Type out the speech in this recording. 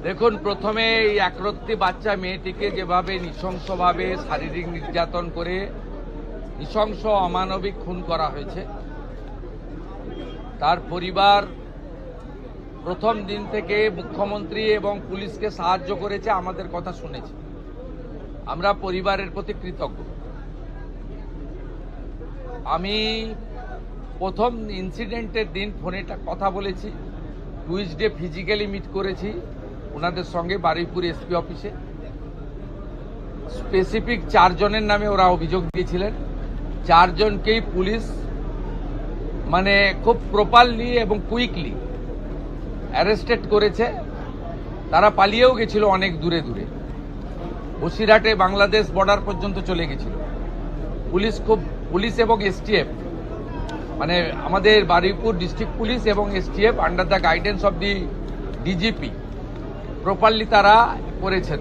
দেখুন, প্রথমে এই একরত্তি বাচ্চা মেয়েটিকে যেভাবে নৃশংসভাবে শারীরিক নির্যাতন করে নৃশংস অমানবিক খুন করা হয়েছে, তার পরিবার প্রথম দিন থেকে মুখ্যমন্ত্রী এবং পুলিশকে সাহায্য করেছে, আমাদের কথা শুনেছে। আমরা পরিবারের প্রতি কৃতজ্ঞ। আমি প্রথম ইনসিডেন্টের দিন ফোনে কথা বলেছি, টুইসডে ফিজিক্যালি মিট করেছি ওনাদের সঙ্গে বারুইপুর এসপি অফিসে। স্পেসিফিক 4 জনের নামে ওরা অভিযোগ দিয়েছিলেন। 4 জনকেই পুলিশ খুব প্রপারলি এবং কুইকলি অ্যারেস্টেড করেছে। তারা পালিয়েও গেছিল অনেক দূরে দূরে, বসিরহাটে বাংলাদেশ বর্ডার পর্যন্ত চলে গেছিল। পুলিশ এবং এসটিএফ আমাদের বারুইপুর ডিস্ট্রিক্ট পুলিশ এবং STF under the guidance of the DGP properly তারা করেছেন।